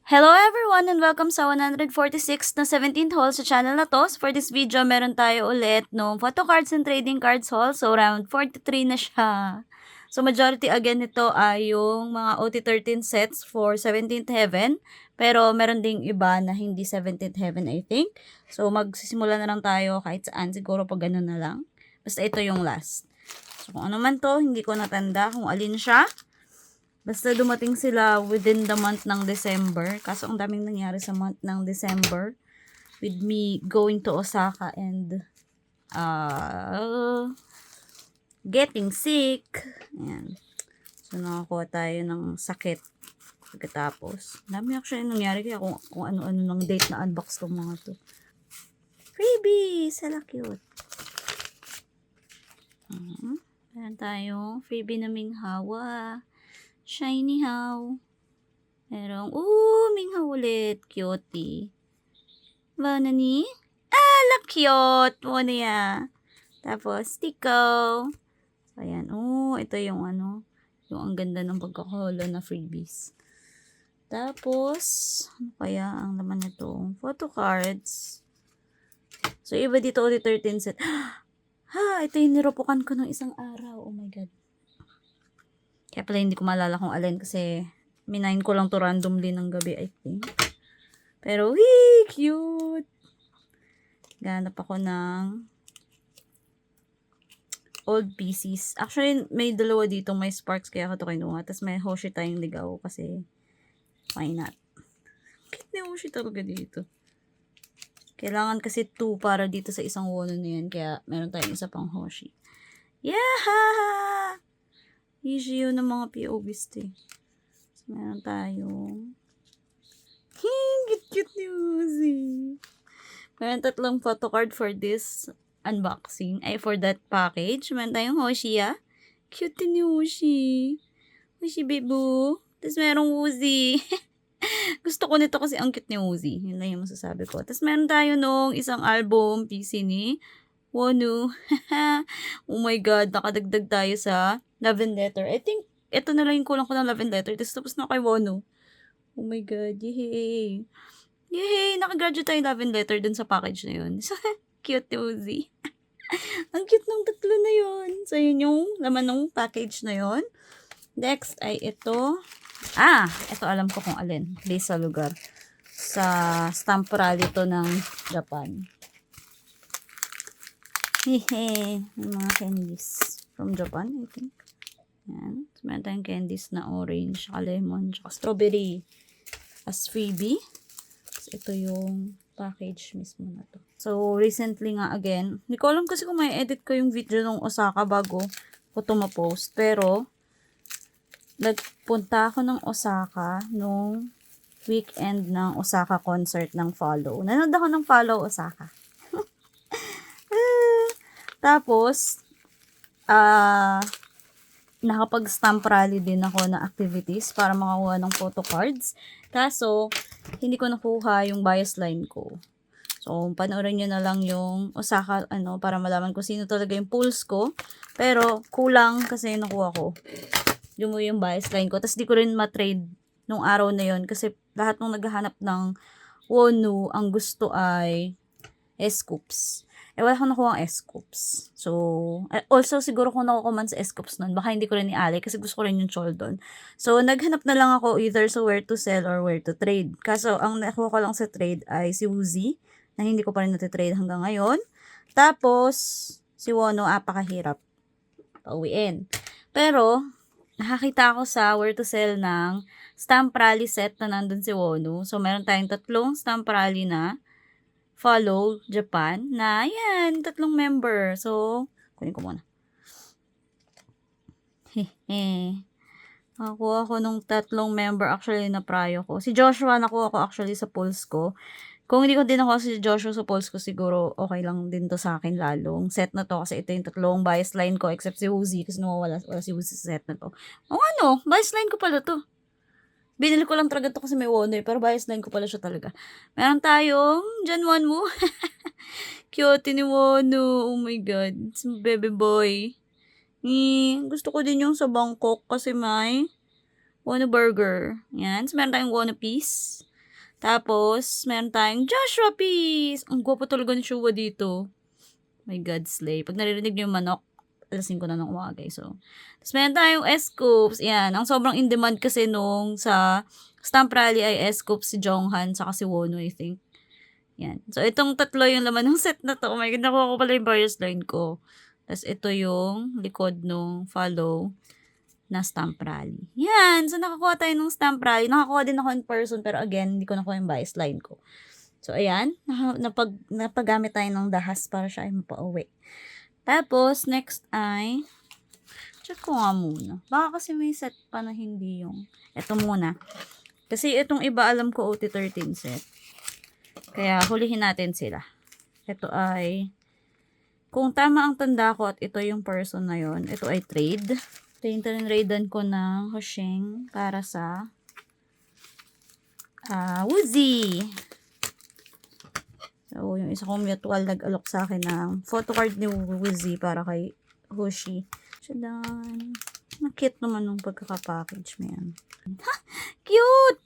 Hello everyone and welcome sa 146 na 17th haul sa channel na to. So for this video, meron tayo ulit no photo cards and trading cards haul. So round 43 na siya. So majority again nito ay yung mga OT13 sets for 17th heaven. Pero meron ding iba na hindi 17th heaven I think. So magsisimula na lang tayo kahit saan. Siguro pag ganun na lang. Basta ito yung last. So kung ano man to, hindi ko natanda kung alin siya. Basta dumating sila within the month ng December. Kaso ang daming nangyari sa month ng December. With me going to Osaka and getting sick. Ayan. So nakakuha tayo ng sakit. Pagkatapos. Dami actually nangyari kaya kung ano-ano ng date na unbox tong mga to. Freebie! Sala cute. Meron tayong freebie na Minghawa. Shiny how. Merong, Minghaw ulit. Cutie. Ba na ni? Cute. Muna ya. Tapos, Tico. So, ayan. Ito yung yung ang ganda ng pagkakaholo na freebies. Tapos, ano kaya ang laman nito? Photo cards. So, iba dito ulit 13 set. Ito yung niropokan ko ng isang araw. Oh my God. Kaya pala hindi ko maalala kung alin kasi minayin ko lang to randomly ng gabi, I think. Pero, cute! Ganap ako ng old PCs. Actually, may dalawa dito. May Sparks kaya ako ito kinuha. Tapos may Hoshi tayong ligaw kasi why not? Cute na Hoshi talaga dito. Kailangan kasi 2 para dito sa isang wono na yan. Kaya meron tayong isa pang Hoshi. Yeah! Issue ng mga POVs to. So, meron tayong cute ni Uzi. Meron 3 photo card for this unboxing. Ay, for that package. Meron tayong Hoshi, Cute ni Hoshi. Hoshi, bebo. Tapos merong Uzi. Gusto ko nito kasi ang cute ni Uzi. Yun lang yung masasabi ko. Tapos meron tayo nung isang album PC ni Wonu. Oh my God, nakadagdag tayo sa love and letter. I think, ito na lang yung kulang ko ng love and letter. Tapos na kay Wonu. Oh my God, yay! Yay! Nakagraduate tayo love and letter dun sa package na yun. So, cute ni Uzi. Ang cute ng 3 na yun. So, yun yung laman ng package na yun. Next ay ito. Ito alam ko kung alin. Based sa lugar. Sa stamp rally to ng Japan. Hehe. Yung mga candies. From Japan, I think. Yan. So, meron tayong candies na orange, lemon, strawberry. As freebie. So, ito yung package mismo na to. So, recently nga again, hindi ko alam kasi kung may edit ko yung video ng Osaka bago ko ito ma-post. Pero, nagpunta ako ng Osaka nung weekend ng Osaka concert ng Follow. Nanood ako ng Follow Osaka. Tapos, nakapag-stamp rally din ako na activities para makakuha ng photo cards. Kaso, hindi ko nakuha yung bias line ko. So, panoorin nyo na lang yung Osaka, para malaman ko sino talaga yung pulls ko. Pero, kulang kasi nakuha ko. Yung bias line ko. Tapos, di ko rin matrade nung araw na yon kasi lahat nung naghahanap ng Wonu, ang gusto ay S-Scoops. Wala akong nakuha ang S-Scoops. So, also, siguro kung nakuha man sa S-Scoops nun, baka hindi ko rin i-ali kasi gusto ko rin yung Choldon. So, naghanap na lang ako either sa where to sell or where to trade. Kaso, ang nakuha ko lang sa trade ay si Uzi, na hindi ko pa rin natitrade hanggang ngayon. Tapos, si Wono, apakahirap pauwiin. Pero, nakakita ako sa where to sell ng stamp rally set na nandun si Wono. So, meron tayong 3 stamp rally na Follow Japan na yan, 3 member. So, kunin ko muna. Nakuha ko nung 3 member actually na prayo ko. Si Joshua nakuha ko actually sa polls ko. Kung hindi ko din nakuha si Joshua sa polls ko, siguro okay lang din to sa akin lalong. Set na to kasi ito yung 3 bias line ko except si Uzi kasi wala si Uzi sa set na to. Bias line ko pala to. Binili ko lang talaga to kasi may Wono pero bias line ko pala siya talaga. Meron tayong Janwan mo. Cute ni Wono. Oh my God. It's baby boy. Gusto ko din yung sa Bangkok kasi may Wono burger. Yan. So, meron tayong Wono piece. Tapos, meron tayong Joshua Peace. Ang gwapo talaga ni Shua dito. My God, slay. Pag naririnig niyo yung manok, alas 5 na ng umaga. So, tapos meron tayong S-Scoops. Yan. Ang sobrang in-demand kasi nung sa Stamp Rally ay S-Scoops si Jonghan saka si Wono, I think. Yan. So, itong tatlo yung laman ng set na to. Oh my God, nakuha ko pala yung buyer's line ko. Tapos, ito yung likod nung follow na Stamp Rally. Yan. So, nakakuha tayo ng Stamp Rally. Nakakuha din ako in person, pero again, hindi ko nakuha yung buyer's line ko. So, ayan. Napagamit tayo ng dahas para siya ay mapauwi. Tapos, next ay, check ko nga muna. Baka kasi may set pa na hindi yung, ito muna. Kasi itong iba alam ko OT13 set. Kaya hulihin natin sila. Ito ay, kung tama ang tanda ko at ito yung person na yon, ito ay trade. Tinraidan ko ng Hosheng para sa Woozy. So, yung isa kong mutual nag-alok sa akin ng photocard ni Woozy para kay Hoshi. Shadan. Nakit naman nung pagkakapackage mo yan. Ha! Cute!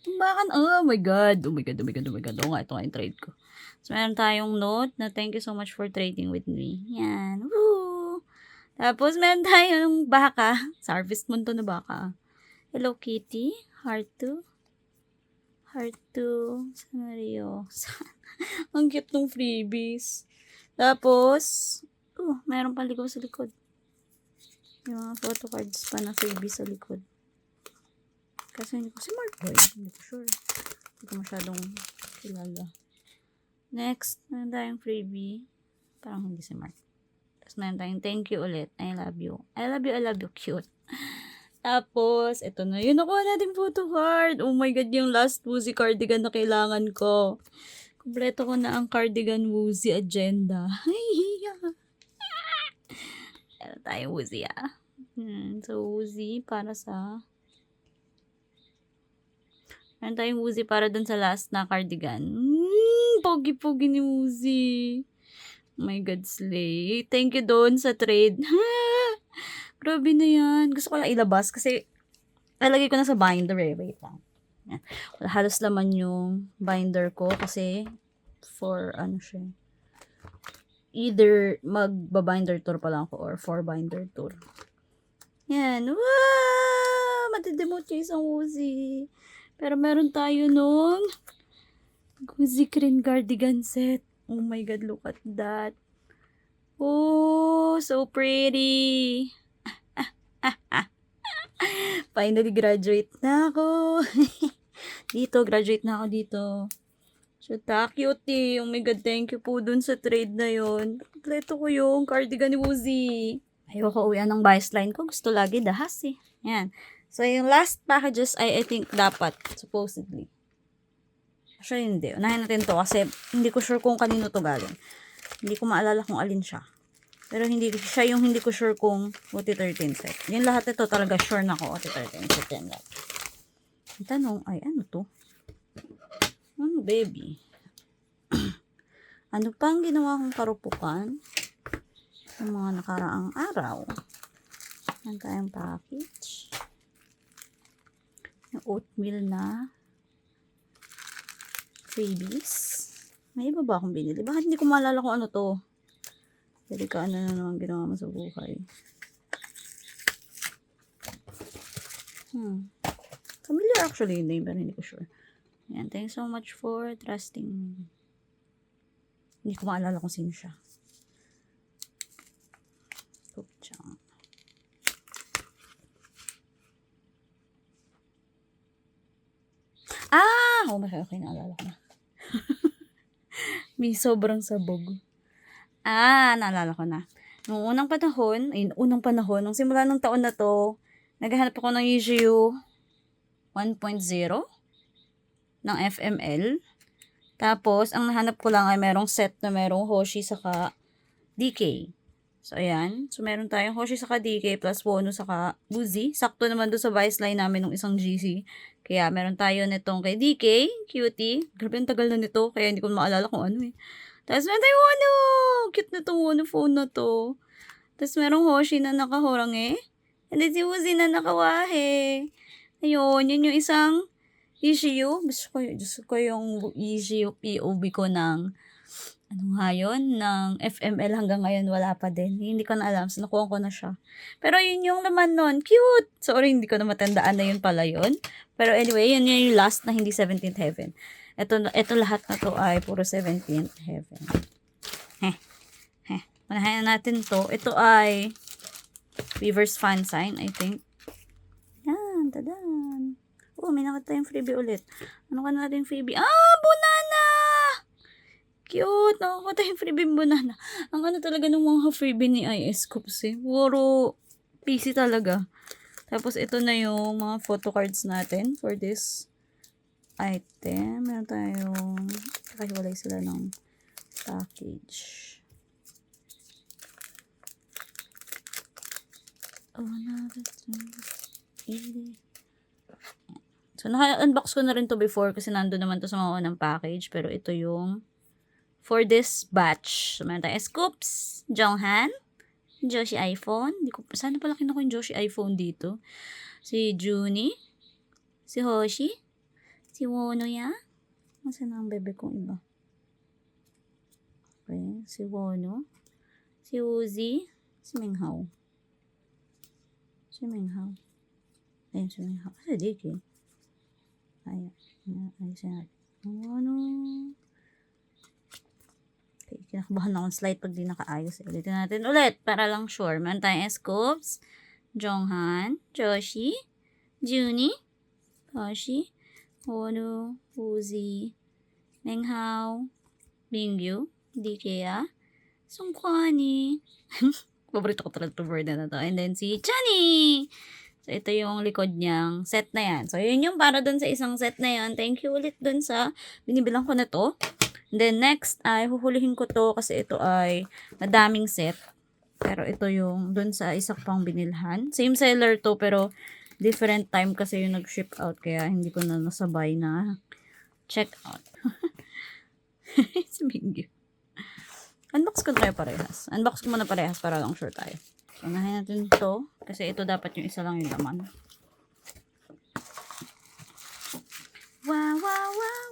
Bakit? Oh my God. Oh my God, oh my God, oh my God. Oo nga, ito nga yung trade ko. So, meron tayong note na thank you so much for trading with me. Yan. Woo! Tapos, meron tayong baka. Sa Harvest Moon to na baka. Hello, Kitty. Heart 2. Heart 2. Scenario. Ang cute ng freebies. Tapos, meron pa ligaw sa likod. Yung mga photo cards pa na freebies sa likod. Kasi hindi ko si Mark Boy. Hindi ko sure. Hindi ko masyadong kilala. Next, meron tayong freebie. Parang hindi si Mark. Tapos meron tayong thank you ulit. I love you. I love you, I love you. Cute. Tapos, ito na. Yun, nakuha natin photo card. Oh my God, yung last Woozy cardigan na kailangan ko. Kompleto ko na ang cardigan Woozy agenda. Meron tayong Woozy, So, Woozy para sa... Meron tayong Woozy para dun sa last na cardigan. Pogi-pogi ni Woozy. Oh my God, slay. Thank you doon sa trade. Grabe na yan. Gusto ko lang ilabas kasi nalagay ko na sa binder eh. Wait lang. Yan. Halos laman yung binder ko kasi for ano siya. Either magba-binder tour pa lang ako or for binder tour. Yan. Wow! Matidemote yung isang Woozy. Pero meron tayo nung Woozy Green Cardigan set. Oh my God, look at that. Oh, so pretty. Finally, graduate na ako. Graduate na ako dito. So, cute eh. Oh my God, thank you po dun sa trade na yon. Kompleto ko yung cardigan ni Woozy. Ayoko uwian ng bias line ko. Gusto lagi dahas eh. Yan. So, yung last packages ay I think dapat, supposedly. Actually, hindi. Unahin natin to kasi hindi ko sure kung kanino to galing. Hindi ko maalala kung alin siya. Pero hindi siya yung hindi ko sure kung OT13 set. Yung lahat ito talaga sure na ko OT13 set yan lahat. Ang tanong ay ano to? Ano baby? Ano pang ginawa kong karupukan sa mga nakaraang araw? Yan tayong package. Yung oatmeal na freebies. May iba ba akong binili? Bakit hindi ko maalala kung ano to? Delikado na naman ginawa mo sa buhay. Familiar actually yung name pero hindi ko sure. Yan, thanks so much for trusting. Hindi ko maalala kung sino siya. Kupchang. Okay, naalala ko na. May sobrang sabog. Naalala ko na. Noong unang panahon, nung simula ng taon na to, naghahanap ako ng UGU 1.0 ng FML. Tapos, ang nahanap ko lang ay merong set na merong Hoshi saka DK. So, ayan. So, meron tayong Hoshi saka DK plus Wono saka Woozy. Sakto naman doon sa vice line namin ng isang GC. Kaya, meron tayo nitong kay DK, cutie. Grabe, ang tagal na nito. Kaya, hindi ko maalala kung ano eh. Tapos, meron tayong Wono! Cute na itong Wono phone na to. Tapos, merong Hoshi na nakahorang eh. And then, si Woozy na nakawahe. Ayun, yun yung isang Ishiyu, gusto ko yung Ishiyu POV ko ng, ano nga yun, ng FML hanggang ngayon wala pa din. Hindi ko na alam, sinukuha ko na siya. Pero yun yung laman nun, cute! Sorry, hindi ko na matandaan na yun pala yun. Pero anyway, yun yung last na hindi 17th Heaven. Ito lahat na to ay puro 17th Heaven. Manahin na natin to. Ito ay Weaver's Fan Sign, I think. Yan, tadan. Oh, may nakita yung freebie ulit. Ano ka natin freebie? Ah, banana! Cute! Nakakita yung freebie banana. Ang ano talaga ng mga freebie ni IS Coops eh. Puro PC talaga. Tapos ito na yung mga photo cards natin for this item. Meron tayong kakahiwalay sila ng package. So, naka-unbox ko na rin to before kasi nandun naman to sa mga unang package. Pero ito yung for this batch. So, meron tayo Scoops, Jonghan, Joshi iPhone. Sana pala kinuha ko yung Joshi iPhone dito. Si Junie, si Hoshi, si Wonoya. Nasaan na ang bebe kong iba? Okay, si Wono, si Uzi, si Minghao. Si Minghao. Ayun, si Minghao. Kasi DK. Ayun. Ayun siya natin. Ano? Okay, kinakabahan akong slide pag di nakaayos. Ulitin natin ulit para lang sure. Meron tayong Scoops, Jonghan, Joshi, Junie, Hoshi, Wono, Uzi, Minghao, Bingyu, DK, Sungkwani. Paborito ko talaga itong word na to. And then si Chani! So, ito yung likod niyang set na yan. So, yun yung para dun sa isang set na yan. Thank you ulit dun sa binibilang ko na to. And then, next ay huhulihin ko to kasi ito ay madaming set. Pero ito yung dun sa isa pang binilhan. Same seller to pero different time kasi yung nag-ship out. Kaya hindi ko na nasabay na check out. Si Mingyu. Unbox ko tayo parehas. Unbox ko muna parehas para lang sure tayo. So, unahin natin ito. Kasi ito dapat yung isa lang yung laman. Wow, wow, wow.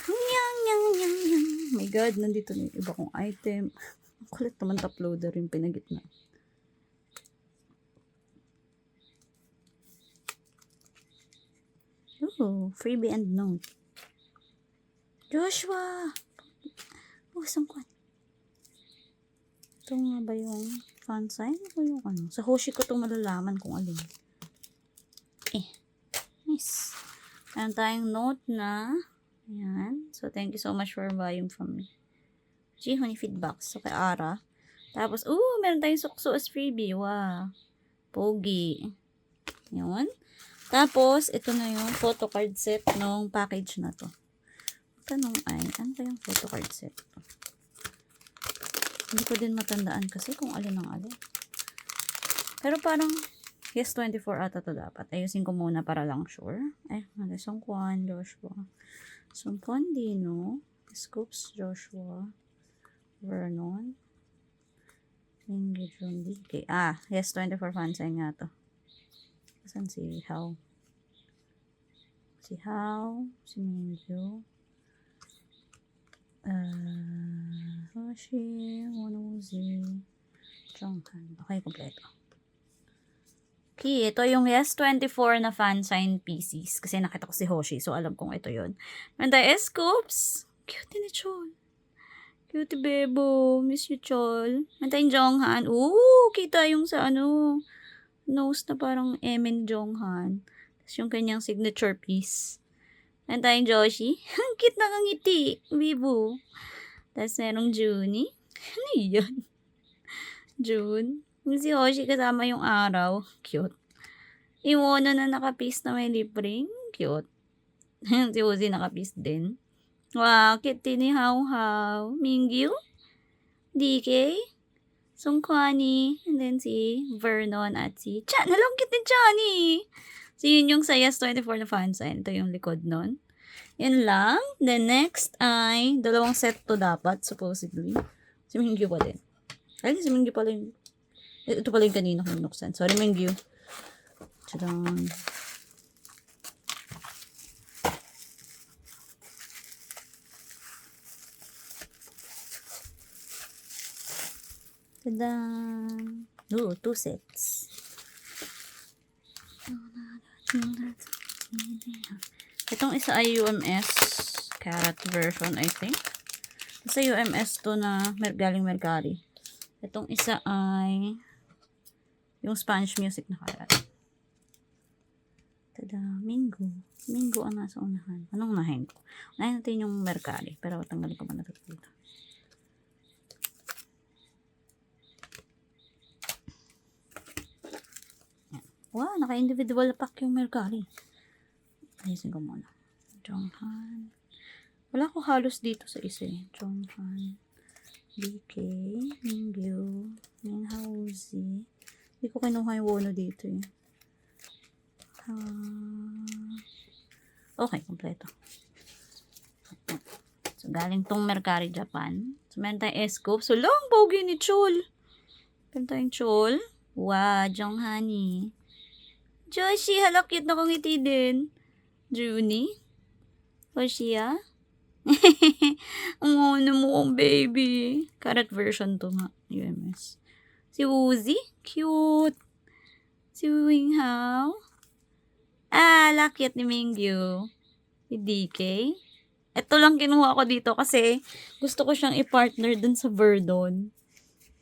Yang, yang, yang, yang. Oh my God, nandito na yung iba kong item. Ang kulit naman top loader yung pinagitna. Oh, freebie and note. Joshua! Oh, isang kwan. Ito nga ba yung fan sign? O yung ano? Sa Hoshi ko itong malalaman kung alin. Nice. Meron tayong note na ayan. So, thank you so much for buying from me. Honey feedback. So, kay Ara. Tapos, meron tayong sukso as freebie. Wow. Pogi. Yun. Tapos, ito na yung photo card set ng package na to. Tanong ay, ano ba yung photo card set? Hindi ko din matandaan kasi kung alin ang alin. Pero parang, yes, 24 ata to dapat. Ayusin ko muna para lang sure. Ay, Sungkwan, Joshua. Sungkwan, Dino. Scoops, Joshua. Vernon. Mingyu, Jun, DK. Yes, 24 fansign nga to. Saan si Hao? Si Hao, si Mingyu. Hoshi, Wonozi, Jonghan. Okay, kompleto. Okay, ito yung yes 24 na fan sign PCs. Kasi nakita ko si Hoshi, so alam kong ito yun. And the Scoops. Cute ni Chol. Cute bebo. Miss you, Chol. And then Jonghan. Kita yung sa nose na parang Emin Jonghan. Tapos yung kanyang signature piece. And tayong Joshi. Ang cute na ngiti. Bibo. Tapos merong Junie. Ano yun? June. Si Hoshi kasama yung araw. Cute. Iwono na nakapiece na may lip ring. Cute. Si Uzi nakapiece din. Wow, cute ni Hao Hao. Mingyu. DK. Sungkwani. And then si Vernon at si Chan. Hello, cute ni Chani. So, yun yung sa Yes 24 na fan sign. Ito yung likod nun. Yun lang. The next ay, dalawang set to dapat, supposedly. Si Mingyu pa din. Ay, si Mingyu pala yung, ito pala yung kanina kong binuksan. Sorry, Mingyu. Tadang. Tadaan! Ooh, 2 sets. Itong isa ay UMS Carat version, I think. Sa UMS to na galing Mercari. Itong isa ay yung Spanish music na Carat. Tada, Mingo. Mingo ang nasa unahan. Anong unahin ko? Unahin natin yung Mercari. Pero tanggalin ko muna ito dito. Wow, naka-individual pack yung Mercari. Ayusin ko muna. Jonghan. Wala ko halos dito sa isa eh. Jonghan. DK. Mingyu. Minghauzi. Hindi ko kinuha yung Wono dito eh. Okay, kompleto. So, galing tong Mercari Japan. So, meron tayong S-Scope. So, long pogi ni Chol. Meron tayong Chol. Wow, Jonghani. Joshi, hala, cute na kangiti din. Juni. Hoshia. Ang ano mo, baby. Carat version to nga. UMS. Si Woozy. Cute. Si Winghao. Lakyat ni Mingyu. Si DK. Ito lang kinuha ko dito kasi gusto ko siyang i-partner dun sa Verdon.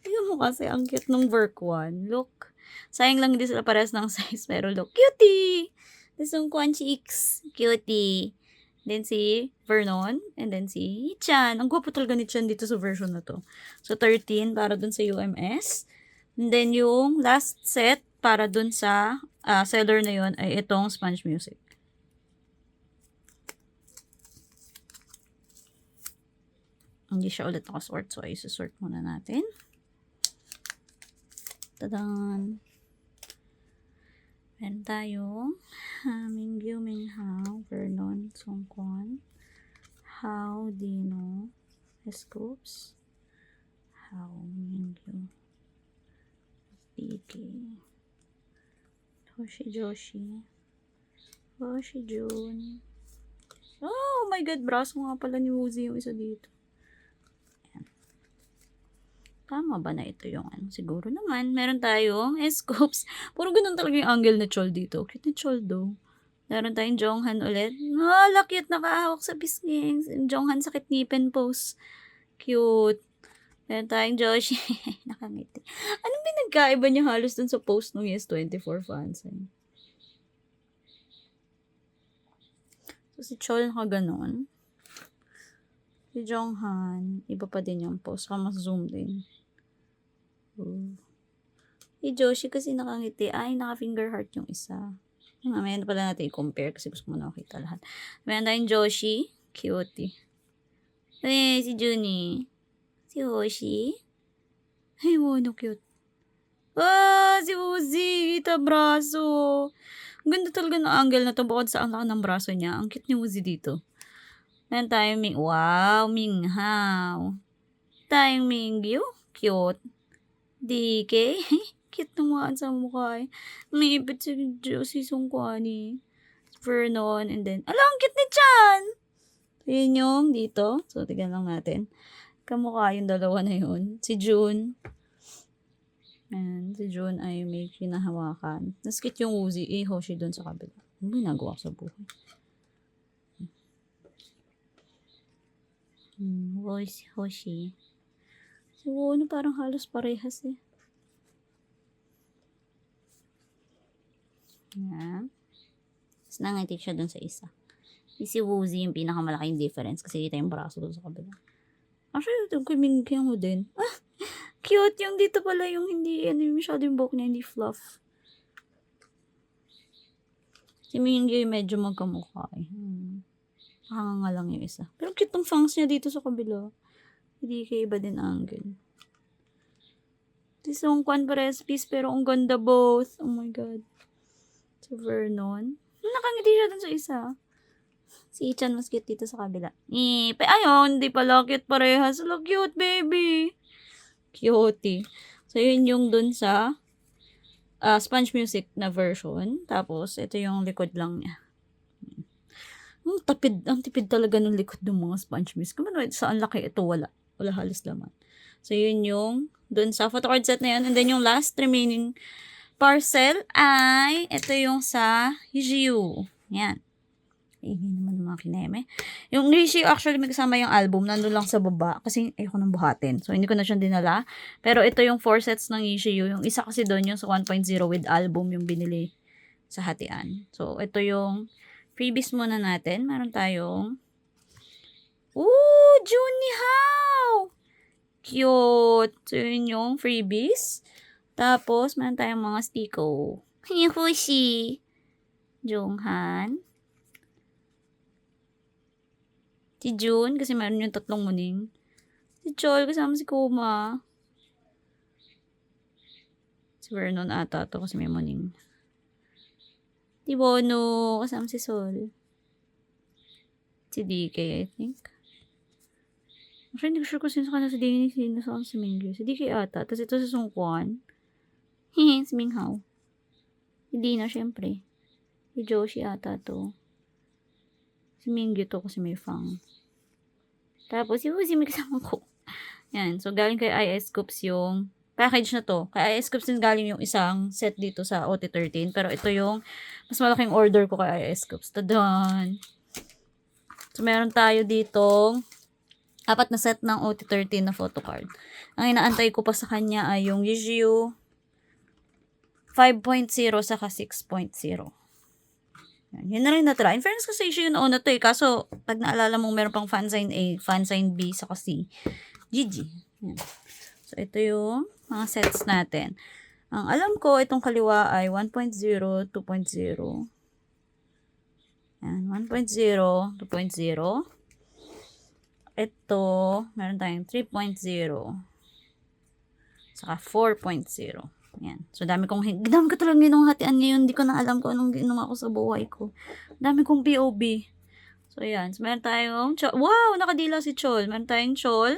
Tingnan mo kasi, ang cute ng Verk 1. Look. Sayang lang hindi sila parehas ng size, pero look. Cutie! This yung Quan Cheeks. Cutie. Then si Vernon. And then si Chan. Ang gwapo talaga ni Chan dito sa version na to. So, 13 para dun sa UMS. And then yung last set para dun sa seller na yun ay itong Spanish Music. Hindi siya ulit nakasort. So, ay susort muna natin. Tadaan! Meron tayong Mingyu, Minghao, Vernon, Songkwon, Hao, Dino, S-Scopes, Hao, Mingyu, DK, Hoshi Joshi, Hoshi Jun. Oh my god, braso nga pala ni Woozy yung isa dito. Tama ba na ito yung ano? Siguro naman. Meron tayong S-Scopes. Puro ganun talaga yung angle na Chol dito. Cute ni Chol do. Meron tayong Jonghan ulit. Cute, nakahawak sa bisnging. Jonghan sakit ngipin pose. Cute. Meron tayong Joshi. Nakangiti. Anong pinagkaiba niya halos dun sa post ng Yes24 fans? So, si Chol nakaganon. Si Jonghan, iba pa din yung post. Saka mas zoom din. Si Joshi kasi nakangiti. Ay, naka-finger heart yung isa. Mamaya na pala natin i-compare kasi gusto ko muna makita lahat. Meron tayong Joshi. Cutie. Si Juni. Si Hoshi. Ay, wow, no cute. Si Woozy. Kita braso. Ganda talaga ng angle na to. Bukod sa ang laki ng braso niya. Ang cute ni Woozy dito. Meron tayong Minghao. Tayong Mingyu. Cute. DK. Cute naman sa mukha eh. May ipit si Songkwani. Vernon. And then, ang cute ni Chan! So, yun yung dito. So, tignan lang natin. Kamukha yung dalawa na yun. Si June. And si June ay may kinahawakan. Nas cute yung Woozy. Hoshi dun sa kabila. Ano ba nagawa sa buhay? Hoshi. Si Wono parang halos parehas eh. Yan. Tapos nangiti siya dun sa isa. Si Woozy yung pinakamalaking difference kasi kita yung braso dun sa kabila. Actually, ito ko minigyan mo din. Cute yung dito pala yung hindi, masyado yung buhok niya, hindi fluff. Si Mingyu yung medyo magkamukha eh. Nakanganga lang yung isa. Pero cute yung fangs niya dito sa kabila. Hindi kayo iba din angle. Si Songkwan pares piece pero ang ganda both. Oh my god. Si Vernon. Nakangiti siya dun sa isa. Si Ichan mas cute dito sa kabila. Ayun, hindi pala cute parehas. Look cute, baby. Cutie. So, yun yung dun sa Spanish Music na version. Tapos, ito yung likod lang niya. Ang tipid talaga ng likod ng mga Spanish Music. Saan laki ito? Wala halos laman. So, yun yung dun sa photocard set na yun. And then yung last remaining parcel ay ito yung sa Yujiu. Yan. Ihin naman ng mga kineme. Yung Yujiu actually may kasama yung album. Nandun lang sa baba kasi ayoko nang buhatin. So hindi ko na siyang dinala. Pero ito yung 4 sets ng Yujiu. Yung isa kasi doon yung sa 1.0 with album yung binili sa hatian. So ito yung freebies muna natin. Meron tayong Junihao! Cute! So, yun yung freebies. Tapos, meron tayong mga stiko. Hifushi! Jonghan. Si Jun, kasi meron yung 3 muning. Si Chol, kasama si Kuma. Si Vernon ata to kasi may muning. Si Bono, kasama si Sol. Si DK, I think. Actually, hindi ko sure kung sino sa kanila si DK, sino sa si Mingyu. Si DK ata. Tapos ito si Sung Kwan. Si Minghao. Si Dina, syempre. Si Joshi ata to. Si Mingyu to kasi may fang. Tapos, si Uzi may kasama ko. Yan. So, galing kay IS Scoops yung package na to. Kay IS Scoops din galing yung isang set dito sa OT13. Pero ito yung mas malaking order ko kay IS Scoops. Tadan! So, meron tayo dito 4 na set ng OT13 na photocard. Ang inaantay ko pa sa kanya ay yung Yujiu 5.0 saka 6.0. Yun na rin natira. In fairness kasi Yujiu na una to eh. Kaso, pag naalala mong meron pang fansign A, fansign B, saka C. GG. Yan. So, ito yung mga sets natin. Ang alam ko, itong kaliwa ay 1.0, 2.0. Yan, 1.0, 2.0. Ito, meron tayong 3.0. Saka 4.0. Yan. So, dami ko talagang ginuhatian ngayon. Hindi ko na alam kung anong ginawa ko sa buhay ko. Dami kong POB. So, yan. So, meron tayong Chol. Wow! Nakadila si Chol. Meron tayong Chol.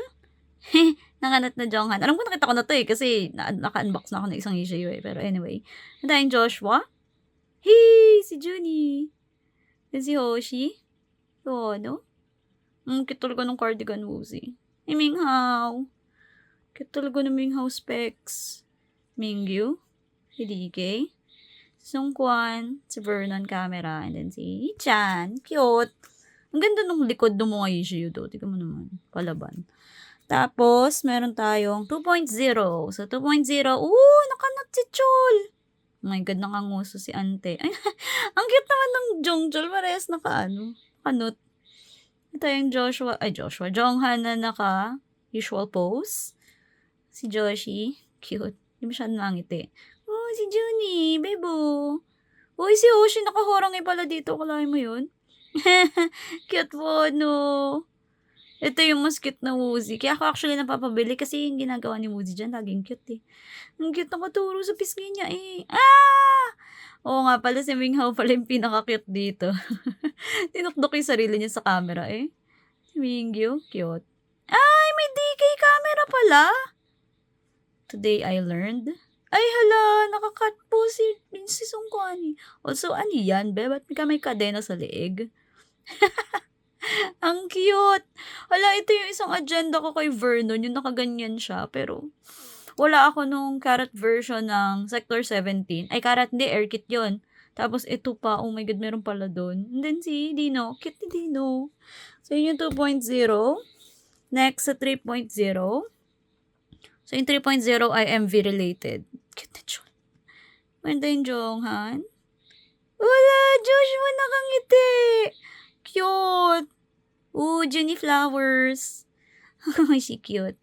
Nakanat na Jonghan. Alam ko nakita ko na to eh. Kasi naka-unbox na ako ng isang issue eh. Pero anyway. Meron tayong Joshua. Hey! Si Junie. Then si Hoshi. So, ano? Cute talaga ng cardigan Woozy. Minghao. Cute talaga ng Minghao specs. Mingyu. Si DK. Si Sungkwan. Si Vernon camera. And then si Chan. Cute. Ang ganda nung likod ng mga issue do. Tignan mo naman. Palaban. Tapos, meron tayong 2.0. So, 2.0. Nakanot si Chol. Oh my God, nakanguso si ante. Ay, ang cute naman ng Jongjol. Parehas nakanot. Ito yung Jonghan na naka-usual pose. Si Joshi. Cute. Hindi masyadong nangiti. Oh, si Junie. Bebo. Uy, si Hoshi nakahorang pala dito. Kalahin mo yun? Cute po, no? Ito yung mas cute na Woozy. Kaya ako actually napapabili kasi yung ginagawa ni Woozy dyan, laging cute eh. Ang cute nakaturo sa pisngi niya eh. Oo nga pala, si Minghao pala yung pinaka-cute dito. Tinukdok yung sarili niya sa camera eh. Si Mingyu, cute. Ay, may DK camera pala. Today I learned. Ay, hala, nakakat po si Sungkwani. Also, ano yan, be? Ba't may kadena sa leeg? Ang cute. Hala, ito yung isang agenda ko kay Vernon, yung nakaganyan siya. Pero, wala ako nung carrot version ng Sector 17. Ay, carrot hindi, air kit yun. Tapos, ito pa, oh my God, meron pala doon. And then si Dino, cute ni Dino. So, yun yung 2.0. Next, sa 3.0. So, yung 3.0 ay MV related. Cute na John. Ganda yung Jonghan. Wala, Joshua nakangiti. Cute. Junie Flowers. She cute.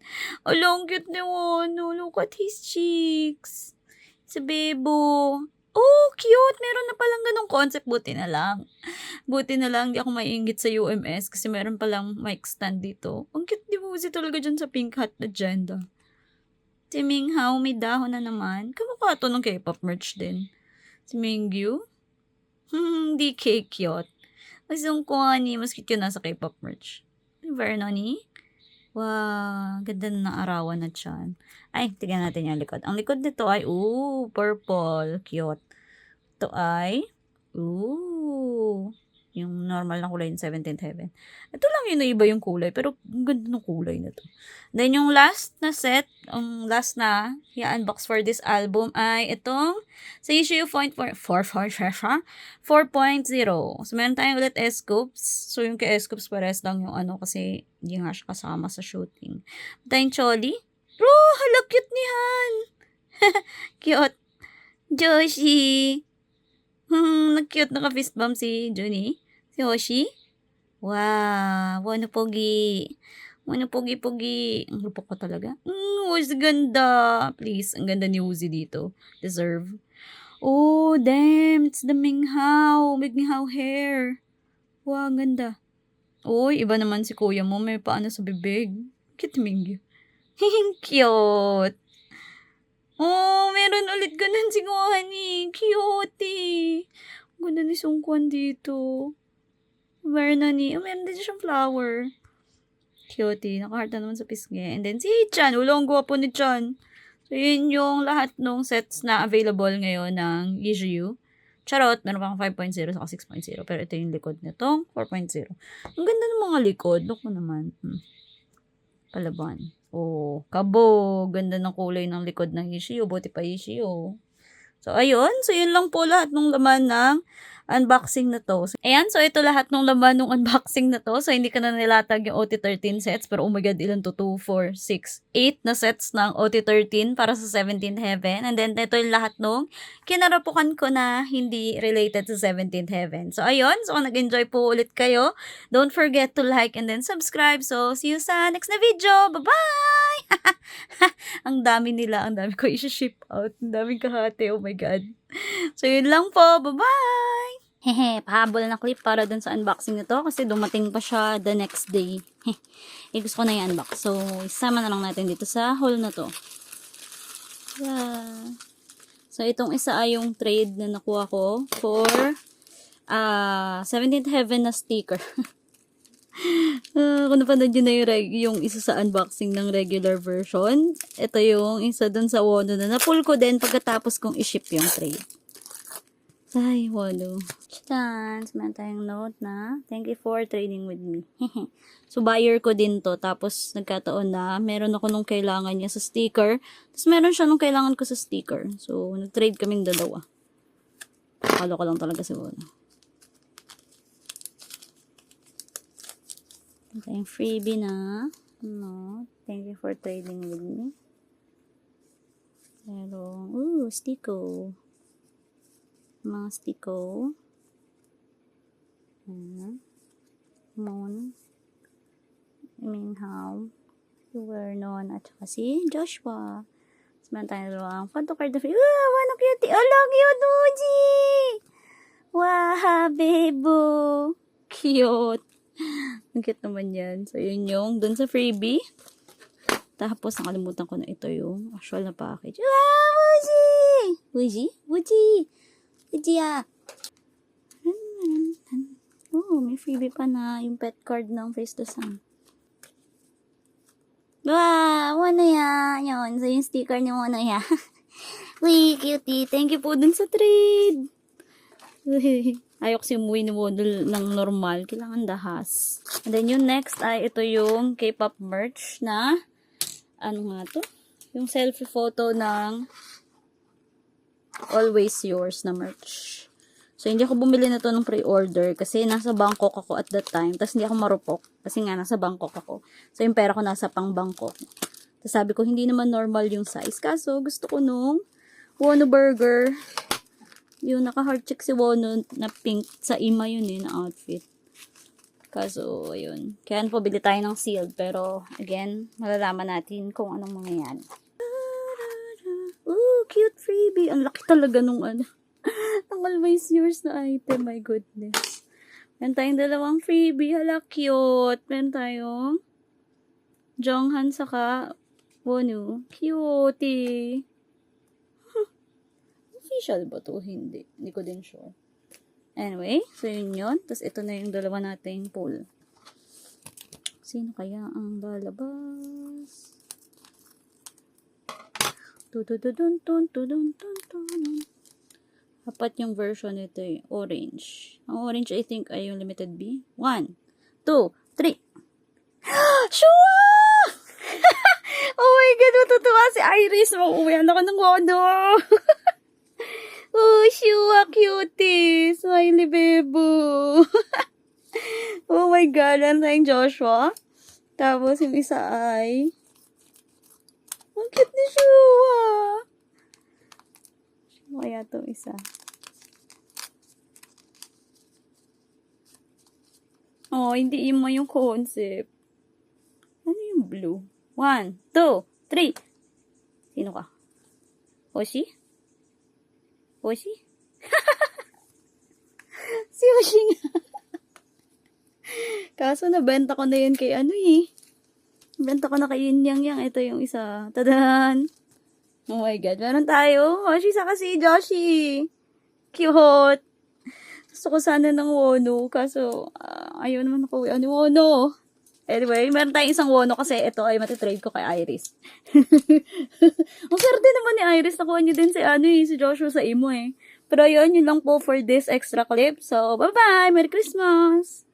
Ang cute ni Wano. Look at his cheeks. Sa Bebo. Oh, cute. Meron na palang ganong concept. Buti na lang. Hindi ako maiingit sa UMS kasi meron palang mic stand dito. Ang cute ni Woozy talaga dyan sa pink hat agenda. Si Minghao, may dahon na naman. Kamukha to ng K-pop merch din. Si Mingyu. DK cute. Mas yung Kwani, mas cute yun nasa K-pop merch. Vernoni. Wow, ganda na ng arawan na tiyan. Ay, tignan natin yung likod. Ang likod nito ay, purple. Cute. Ito ay, yung normal na kulay ng 17th Heaven. Ito lang yung naiba yung kulay, pero ang ganda ng kulay na to. Then, yung last na set, ang last na i-unbox for this album ay itong sa issue 4.0. So, meron tayong ulit S-Scoops. So, yung kay S-Scoops pares lang yung ano kasi hindi nga siya kasama sa shooting. Tayong Choli. Bro, hala, cute ni Han. Cute. Joshi. Nag-cute naka-fist bump si Juni. Si Hoshi. Wow, wano pogi. Wano pogi-pogi. Ang rupok ko talaga. Uzi ganda. Please, ang ganda ni Uzi dito. Deserve. Oh, damn. It's the Minghao. Minghao hair. Wow, ang ganda. Uy, iba naman si kuya mo. May paano sa bibig. Cute Mingyu. Cute. Oh, meron ulit ganun si Gohan eh. Cute eh. Ganda ni Sungkwan dito. Meron na ni, meron din siyang flower. Cute eh. Nakaheart na naman sa pisngi. And then si Chan. Ulo, ang gwapo ni Chan. So, yun yung lahat ng sets na available ngayon ng Issue. Charot, meron pang 5.0 sa 6.0. Pero ito yung likod nitong 4.0. Ang ganda ng mga likod. Look mo naman. Palaban. Oh, kabo. Ganda ng kulay ng likod ng Ishio. Buti pa Ishio. So, ayun. So, yun lang po lahat ng laman ng unboxing na to. So, ayan. So, ito lahat ng laman ng unboxing na to. So, hindi ka na nilatag yung OT13 sets. Pero, oh my God, ilan to? 2, 4, 6, 8 na sets ng OT13 para sa 17th Heaven. And then, ito yung lahat ng kinarapukan ko na hindi related sa 17th Heaven. So, ayun. So, kung nag-enjoy po ulit kayo, don't forget to like and then subscribe. So, see you sa next na video. Bye-bye! Ang dami nila. Ang dami ko i-ship out. Ang daming kahati. Oh my God. So, yun lang po. Bye-bye! Hehe, pahabol na clip para dun sa unboxing nito kasi dumating pa siya the next day. Gusto ko na i-unbox. So, isama na lang natin dito sa haul na to. Yeah. So, itong isa ay yung trade na nakuha ko for 17th Heaven na sticker. Kung napanood yun na yung isa sa unboxing ng regular version, ito yung isa dun sa Wono na napull ko din pagkatapos kong i-ship yung trade. Ay, Wono. Chance, meron tayong note na thank you for trading with me. So, buyer ko din to. Tapos, nagkataon na meron ako nung kailangan niya sa sticker. Tapos, meron siya nung kailangan ko sa sticker. So, nag-trade kaming dalawa. Akala ko lang talaga si Wono. Ito yung freebie na. No, thank you for trading with me. Pero, stiko. Mga stiko. Moon. Minghao. Vernon. At saka si Joshua. Tapos meron tayo dalawang photocard na free. Ano cute. Cute, Uji! Wow, bebo. Cute. Ang cute naman yan. So, yun yung dun sa freebie. Tapos, nakalimutan ko na ito yung actual na package. Wow, Uji! Uji? Uji! Uji ah! Oh, may freebie pa na yung pet card ng Face to Sun. Wow! Ano yan? Yun. So, yung sticker niyo muna yan. Uy, cutie. Thank you po dun sa trade. Uy. Ayok si umuwi ni model ng normal. Kailangan dahas. And then yung next ay ito yung K-pop merch na ano nga to? Yung selfie photo ng Always Yours na merch. So, hindi ako bumili na to ng pre-order kasi nasa Bangkok ako at that time. Tapos, hindi ako marupok kasi nga nasa Bangkok ako. So, yung pera ko nasa pang Bangkok. Tapos, sabi ko, hindi naman normal yung size. Kaso, gusto ko nung Wono Burger. Yung naka-heart check si Wono na pink. Sa Ima yun na outfit. Kaso, ayun. Kaya pabili tayo ng sealed. Pero, again, malalaman natin kung anong mangyayari. Ooh, cute freebie. Ang laki talaga nung ano. Ang Always Yours na item. My goodness. Meron tayong dalawang freebie. Hala, cute. Meron tayong Jonghan saka Wonu. Cute eh. Official ba to? Hindi. Hindi ko din sure. Anyway, so yun yun. Tapos ito na yung dalawa nating poll. Sino kaya ang lalabas? Tudududun, tududun, tududun. Apat yung version nito eh. Orange. Ang orange, I think, ay yung limited B. 1, 2, 3. Shua! Oh my God, matutuwa si Iris. Mauuwihan ako ng wono. Oh, Shua, cutie. Smiley bebo. Oh my God, ano tayong Joshua? Tapos yung isa ay... Ang cute ni Shua. Kaya to isa. Oh, hindi mo yung concept. Ano yung blue? 1, 2, 3. Sino ka? Hoshi? Hoshi? Si Hoshi nga. Kaso nabenta ko na yun kay ano eh. Nabenta ko na kay Yin Yang Yang. Ito yung isa. Tadan! Oh my God. Meron tayo. Hoshi saka si Joshi. Cute. Gusto ko sana ng Wono. Kaso, ayaw naman ako. Ano Wono? Anyway, meron tayong isang Wono kasi ito ay matitrade ko kay Iris. Ang swerte naman ni Iris. Nakuha niyo din si Joshua sa imo eh. Pero yun lang po for this extra clip. So, bye-bye! Merry Christmas!